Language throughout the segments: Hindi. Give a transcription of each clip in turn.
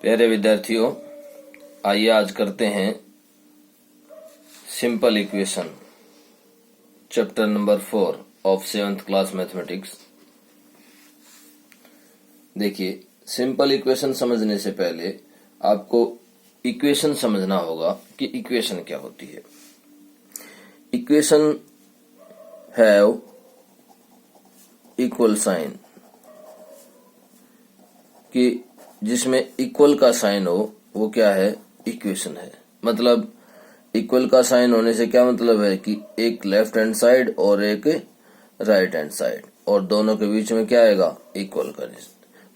प्यारे विद्यार्थियों, आइए आज करते हैं simple equation chapter number 4 of 7th class mathematics. देखिए, सिंपल इक्वेशन समझने से पहले आपको इक्वेशन समझना होगा कि इक्वेशन क्या होती है। इक्वेशन हैव इक्वल साइन, कि जिसमें इक्वल का साइन हो वो क्या है, इक्वेशन है। मतलब इक्वल का साइन होने से क्या मतलब है कि एक लेफ्ट हैंड साइड और एक राइट हैंड साइड, और दोनों के बीच में क्या आएगा, इक्वल का।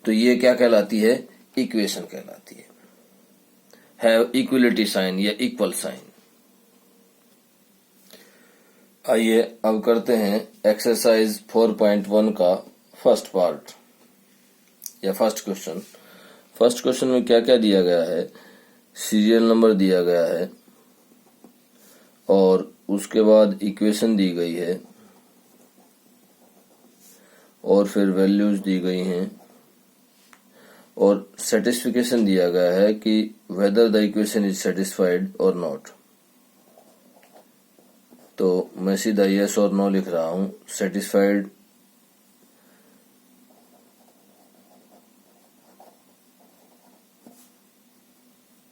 तो ये क्या कहलाती है, इक्वेशन कहलाती है। हैव इक्वलिटी साइन या इक्वल साइन। आइए अब करते हैं एक्सरसाइज 4.1 का फर्स्ट पार्ट या फर्स्ट क्वेश्चन। फर्स्ट क्वेश्चन में क्या क्या दिया गया है, सीरियल नंबर दिया गया है और उसके बाद इक्वेशन दी गई है और फिर वैल्यूज दी गई हैं और सेटिस्फिकेशन दिया गया है कि whether the equation is satisfied और नॉट। तो मैं सीधा यस और नो लिख रहा हूं। सेटिस्फाइड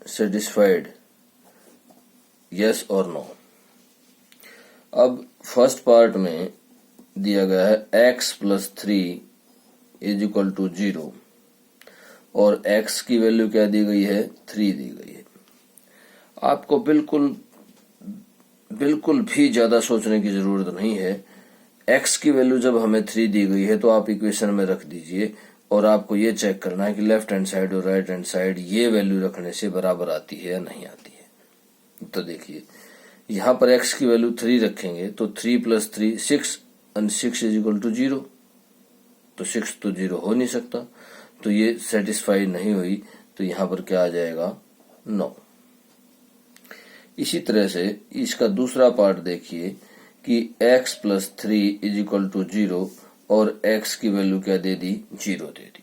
सेटिस्फाइड यस और नो। अब फर्स्ट पार्ट में दिया गया है x plus 3 is equal to 0 और x की वैल्यू क्या दी गई है, 3 दी गई है। आपको बिल्कुल भी ज्यादा सोचने की जरूरत नहीं है। x की वैल्यू जब हमें 3 दी गई है तो आप इक्वेशन में रख दीजिए और आपको ये चेक करना है कि लेफ्ट हैंड साइड और राइट हैंड साइड ये वैल्यू रखने से बराबर आती है या नहीं आती है। तो देखिए, यहाँ पर x की वैल्यू 3 रखेंगे तो 3 प्लस 3 6 और 6 इज इक्वल टू 0। तो 6 तो 0 हो नहीं सकता, तो ये सेटिस्फाई नहीं हुई। तो यहाँ पर क्या आ जाएगा, 9। इसी तरह से इसका दूसरा पार्ट देखिए कि x plus 3 is equal to 0 और x की वैल्यू क्या दे दी, 0 दे दी।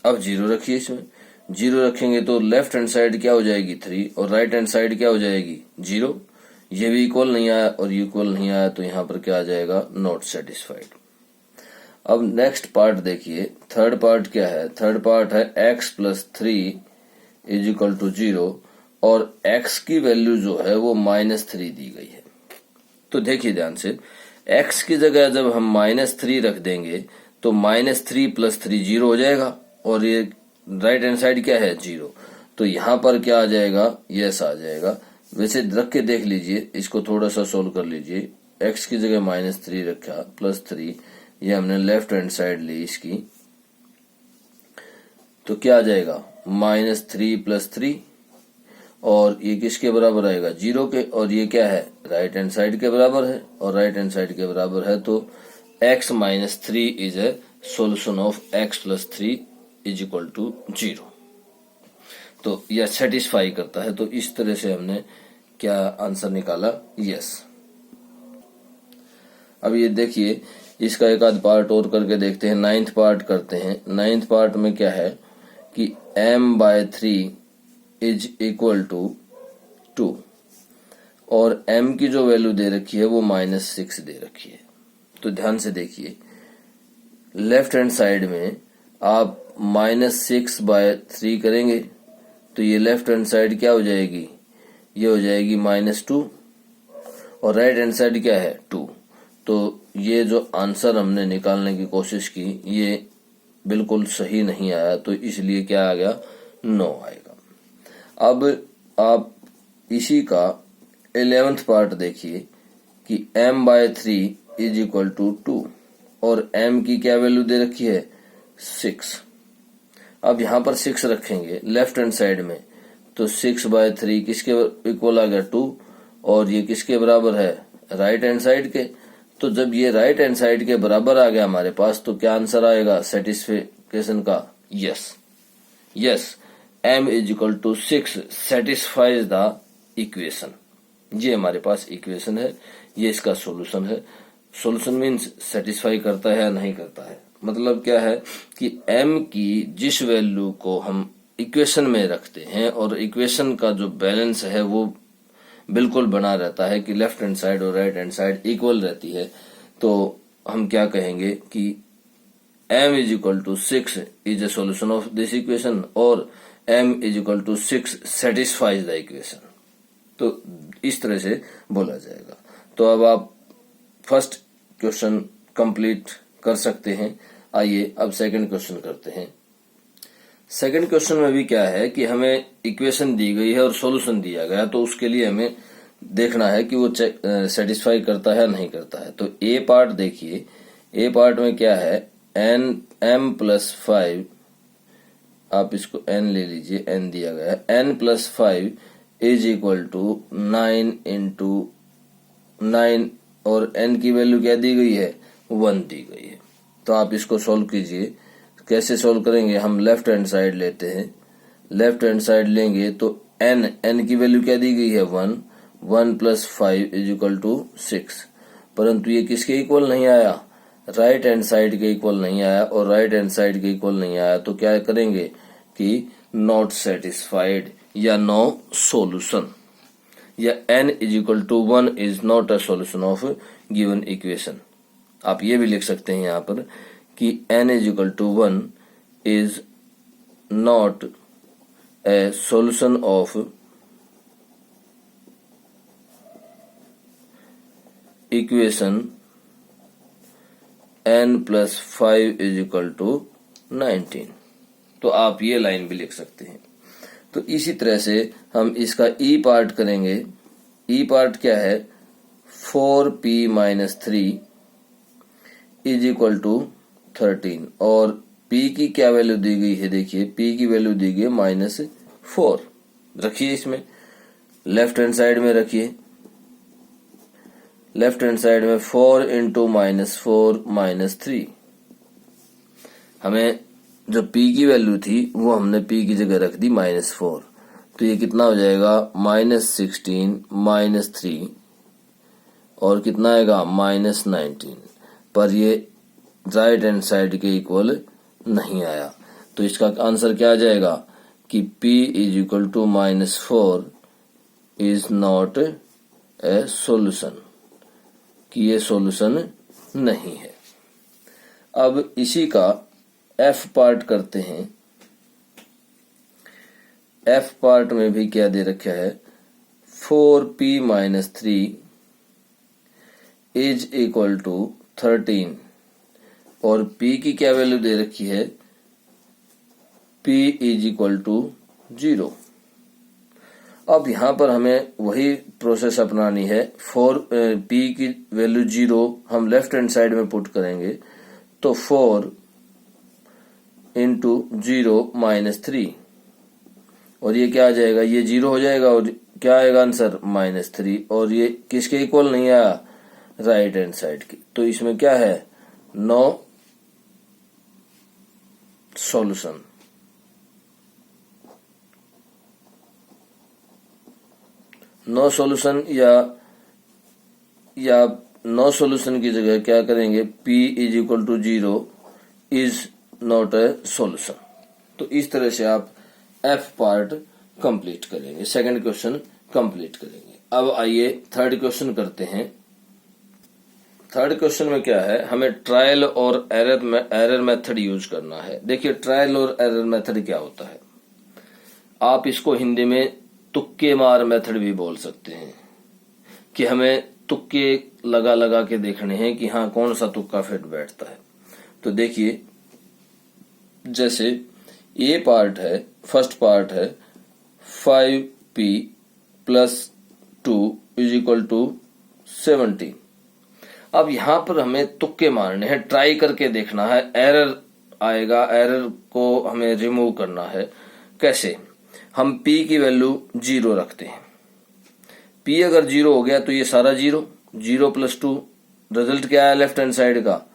अब 0 रखिए, इसमें 0 रखेंगे तो लेफ्ट हैंड साइड क्या हो जाएगी, 3 और राइट हैंड साइड क्या हो जाएगी, 0। ये भी इक्वल नहीं आया और इक्वल नहीं आया तो यहाँ पर क्या आ जाएगा, नॉट सेटिस्फाइड। अब नेक्स्ट पार्ट देखिए, थर्ड पार्ट क्या है, थर्ड पार्ट है x plus 3 is equal to 0 और x की वैल्यू जो है वो -3 दी गई है। तो देखिए ध्यान से, x की जगह जब हम -3 रख देंगे तो -3 प्लस 3 0 हो जाएगा और ये राइट हैंड साइड क्या है, 0। तो यहाँ पर क्या आ जाएगा, यस आ जाएगा। वैसे रख के देख लीजिए, इसको थोड़ा सा सोल्व कर लीजिए। x की जगह -3 रखा, प्लस 3, ये हमने लेफ्ट हैंड साइड ली इसकी, तो क्या आ जाएगा, -3 प्लस 3 और ये किसके बराबर आएगा, 0 के, और ये क्या है, राइट हैंड साइड के बराबर है और राइट हैंड साइड के बराबर है। तो x minus 3 is a solution of x plus 3 is equal to 0। तो यह सेटिस्फाई करता है। तो इस तरह से हमने क्या आंसर निकाला, यस। अब ये देखिए, इसका एक आध पार्ट और करके देखते हैं। 9th पार्ट करते हैं। 9th पार्ट में क्या है कि m/3 इज इक्वल टू 2 और m की जो वैल्यू दे रखी है वो -6 दे रखी है। तो ध्यान से देखिए, लेफ्ट हैंड साइड में आप -6/3 करेंगे तो ये लेफ्ट हैंड साइड क्या हो जाएगी, ये हो जाएगी -2 और राइट हैंड साइड क्या है, 2। तो ये जो आंसर हमने निकालने की कोशिश की ये बिल्कुल सही नहीं आया, तो इसलिए क्या आ गया, 9 आएगा। अब आप इसी का 11th पार्ट देखिए कि m/3 इज इक्वल टू 2 और m की क्या वैल्यू दे रखी है, 6। अब यहाँ पर 6 रखेंगे लेफ्ट हैंड साइड में, तो 6/3 किसके इक्वल आ गया, 2 और ये किसके बराबर है, राइट हैंड साइड के। तो जब ये राइट हैंड साइड के बराबर आ गया हमारे पास, तो क्या आंसर आएगा सेटिस्फिकेशन का, yes. Yes, m is equal to 6 satisfies the equation. ये हमारे पास इक्वेशन है, ये इसका सॉल्यूशन है। सॉल्यूशन मीन्स सेटिस्फाई करता है या नहीं करता है। मतलब क्या है कि m की जिस वैल्यू को हम इक्वेशन में रखते हैं और इक्वेशन का जो बैलेंस है वो बिल्कुल बना रहता है कि लेफ्ट हैंड साइड और राइट हैंड साइड इक्वल रहती है, तो हम क्या कहेंगे कि m इज इक्वल टू 6 इज a solution of this equation और m is equal to 6 satisfies the equation। तो इस तरह से बोला जाएगा। तो अब आप फर्स्ट क्वेश्चन कंप्लीट कर सकते हैं। आइए अब सेकंड क्वेश्चन करते हैं। सेकंड क्वेश्चन में भी क्या है कि हमें इक्वेशन दी गई है और सॉल्यूशन दिया गया, तो उसके लिए हमें देखना है कि वो सेटिस्फाई करता है नहीं करता है। तो ए पार्ट देखिए, ए पार्ट में क्या है, m+5, आप इसको n ले लीजिए, n दिया गया है, n+5 is equal to 9 into 9 और n की वैल्यू क्या दी गई है, 1 दी गई है। तो आप इसको सोल्व कीजिए। कैसे सोल्व करेंगे, हम लेफ्ट हैंड साइड लेते हैं, लेफ्ट हैंड साइड लेंगे तो n की वैल्यू क्या दी गई है, 1, 1 + 5 इज इक्वल टू 6, परंतु ये किसके इक्वल नहीं आया, राइट हैंड साइड के इक्वल नहीं आया, और राइट हैंड साइड के इक्वल नहीं आया तो क्या करेंगे कि नॉट सेटिस्फाइड या नो सॉल्यूशन, या n is equal to 1 is not a solution of given equation. आप ये भी लिख सकते हैं यहाँ पर कि n is equal to 1 is not a solution of equation n+5 is equal to 19। तो आप ये लाइन भी लिख सकते हैं। तो इसी तरह से हम इसका ई पार्ट करेंगे। ई पार्ट क्या है, 4p-3 इज इक्वल टू 13, और p की क्या वैल्यू दी गई है, देखिए p की वैल्यू दी गई है -4। रखिए, इसमें लेफ्ट हैंड साइड में रखिए, लेफ्ट हैंड साइड में 4 इंटू -4 -3, हमें जो p की वैल्यू थी वो हमने p की जगह रख दी -4, तो ये कितना हो जाएगा, -16 -3 और कितना आएगा, -19, पर ये राइट हैंड साइड के इक्वल नहीं आया। तो इसका आंसर क्या आ जाएगा कि p is equal to -4 is not a solution, कि ये सॉल्यूशन नहीं है। अब इसी का f पार्ट करते हैं। f पार्ट में भी क्या दे रखा है, 4p-3 इज इक्वल टू 13, और p की क्या वैल्यू दे रखी है, p इज इक्वल टू 0। अब यहां पर हमें वही प्रोसेस अपनानी है। p की वैल्यू 0 हम लेफ्ट हैंड साइड में पुट करेंगे, तो 4 इंटू 0 -3, और ये क्या आ जाएगा, ये 0 हो जाएगा और क्या आएगा आंसर, -3, और ये किसके इक्वल नहीं आया, राइट हैंड साइड की। तो इसमें क्या है, नो सॉल्यूशन। नो सॉल्यूशन या नो सॉल्यूशन की जगह क्या करेंगे, p is equal to 0 is not a solution. तो इस तरह से आप f पार्ट कंप्लीट करेंगे, सेकंड क्वेश्चन कंप्लीट करेंगे। अब आइए थर्ड क्वेश्चन करते हैं। थर्ड क्वेश्चन में क्या है, हमें ट्रायल और एरर मेथड यूज करना है। देखिए ट्रायल और एरर मेथड क्या होता है, आप इसको हिंदी में तुक्के मार मेथड भी बोल सकते हैं, कि हमें तुक्के लगा के देखने हैं कि हाँ कौन सा तुक्का फिट बैठता है। तो देखिए जैसे ये पार्ट है, फर्स्ट पार्ट है 5p+2 इज इक्वल टू 17। अब यहां पर हमें तुक्के मारने हैं, ट्राई करके देखना है, एरर आएगा, एरर को हमें रिमूव करना है। कैसे, हम p की वैल्यू 0 रखते हैं। p अगर 0 हो गया तो ये सारा 0 + 2, रिजल्ट क्या है लेफ्ट हैंड साइड का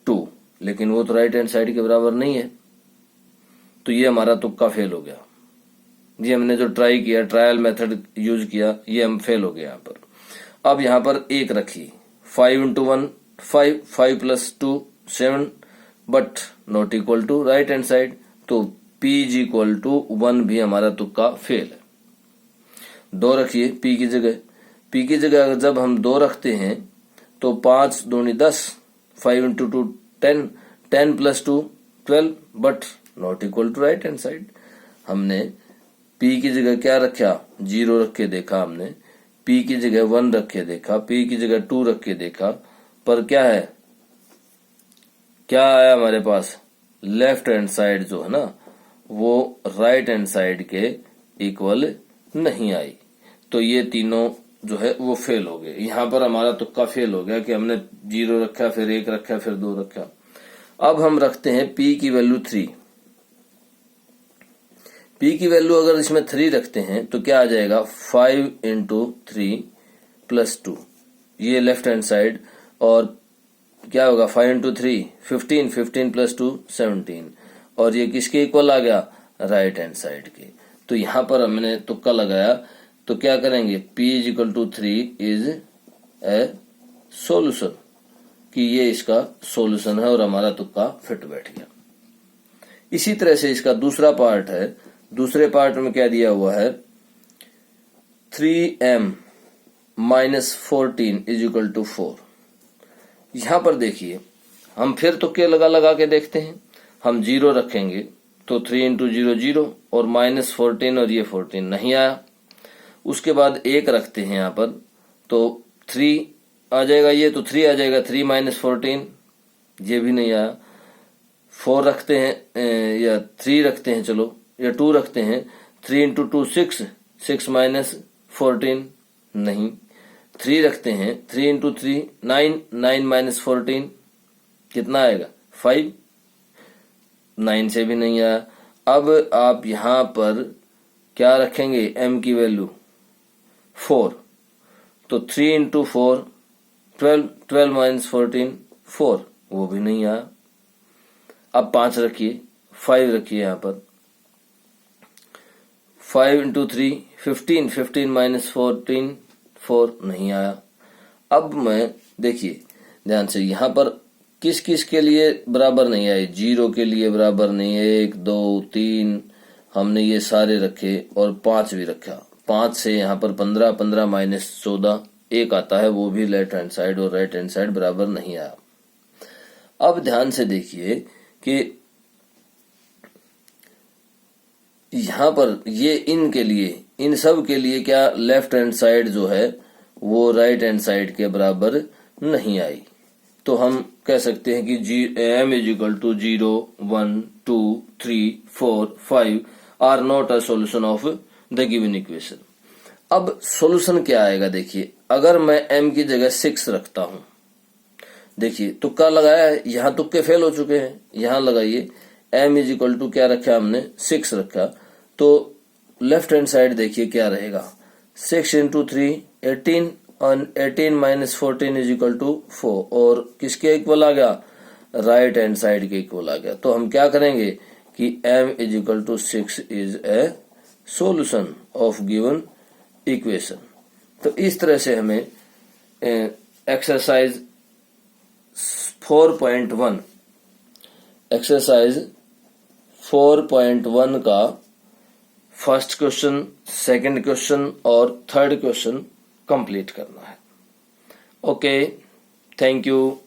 2, लेकिन वो तो राइट हैंड साइड के बराबर नहीं है, तो ये हमारा तुक्का फेल हो गया। ये हमने जो ट्राई किया, ट्रायल मेथड यूज किया, ये हम फेल हो गए यहाँ पर। अब यहाँ पर 1 रखी, 5 into 1 5 + 2 7, but not equal to right hand side, तो p इज इक्वल टू 1 भी हमारा तुक्का फेल है। 2 रखिए p की जगह। p की जगह अगर जब हम 2 रखते हैं तो 5 दूनी 10, 5 into 2 10, 10 plus 2 12, but not equal to right hand side. हमने p की जगह क्या रखा, 0 रख के देखा हमने, p की जगह 1 रख के देखा, p की जगह 2 रख के देखा, पर क्या है, क्या आया हमारे पास, लेफ्ट हैंड साइड जो है ना वो राइट हैंड साइड के इक्वल नहीं आई। तो ये तीनों जो है वो फेल हो गए। यहां पर हमारा तुक्का फेल हो गया कि हमने 0 रखा, फिर 1 रखा, फिर 2 रखा। अब हम रखते हैं p की वैल्यू 3। p की वैल्यू अगर इसमें 3 रखते हैं तो क्या आ जाएगा, 5 इंटू 3 प्लस 2, ये लेफ्ट हैंड साइड, और क्या होगा 5 इंटू 3 15, 15 प्लस 2 17, और ये किसके इक्वल आ गया, राइट हैंड साइड के। तो यहां पर हमने तुक्का लगाया तो क्या करेंगे, p is equal to 3 is a solution, कि ये इसका सोल्यूशन है और हमारा तुक्का फिट बैठ गया। इसी तरह से इसका दूसरा पार्ट है। दूसरे पार्ट में क्या दिया हुआ है, 3m minus 14 is equal to 4। यहां पर देखिए हम फिर तुक्के लगा के देखते हैं। हम 0 रखेंगे तो 3 इंटू 0 0, और माइनस 14 और ये 14 नहीं आया। उसके बाद 1 रखते हैं यहाँ पर तो 3 आ जाएगा, ये तो 3 आ जाएगा, 3 माइनस 14, ये भी नहीं आया। 4 रखते हैं या 3 रखते हैं, चलो या 2 रखते हैं, 3 इंटू 2 6, 6 माइनस 14 नहीं। 3 रखते हैं, 3 इंटू 3 9, 9 माइनस 14 कितना आएगा, 5, 9 से भी नहीं आया। अब आप यहां पर क्या रखेंगे, m की वैल्यू 4, तो 3 इंटू 4 12, 12 माइनस 14 4, वो भी नहीं आया। अब 5 रखिए, 5 रखिए यहां पर, 5 इंटू 3 15, 15 माइनस 14 4 नहीं आया। अब मैं देखिए ध्यान से, यहां पर किस किस के लिए बराबर नहीं आए, 0 के लिए बराबर नहीं है, 1 2 3 हमने ये सारे रखे, और 5 भी रखा। 5 से यहाँ पर 15, 15 माइनस 14 1 आता है, वो भी लेफ्ट हैंड साइड और राइट हैंड साइड बराबर नहीं आया। अब ध्यान से देखिए कि यहां पर ये इनके लिए, इन सब के लिए क्या लेफ्ट हैंड साइड जो है वो राइट हैंड साइड के बराबर नहीं आई। तो हम कह सकते हैं कि m is equal to 0 1 2 3 4 5 are not a solution of the given equation. अब सॉल्यूशन क्या आएगा, देखिए अगर मैं m की जगह 6 रखता हूं, देखिए तुक्का लगाया है, यहां तुक्के फेल हो चुके हैं, यहां लगाइए m इज इक्वल टू क्या रखा हमने, 6 रखा, तो लेफ्ट हैंड साइड देखिए क्या रहेगा, 6 इंटू 3 18, और 18 माइनस 14 इज इक्वल टू 4, और किसके इक्वल आ गया, राइट हैंड साइड के इक्वल आ गया। तो हम क्या करेंगे कि m is equal to 6 is a solution of given equation. तो इस तरह से हमें एक्सरसाइज 4.1 का फर्स्ट क्वेश्चन, सेकंड क्वेश्चन और थर्ड क्वेश्चन कंप्लीट करना है। Okay, thank you.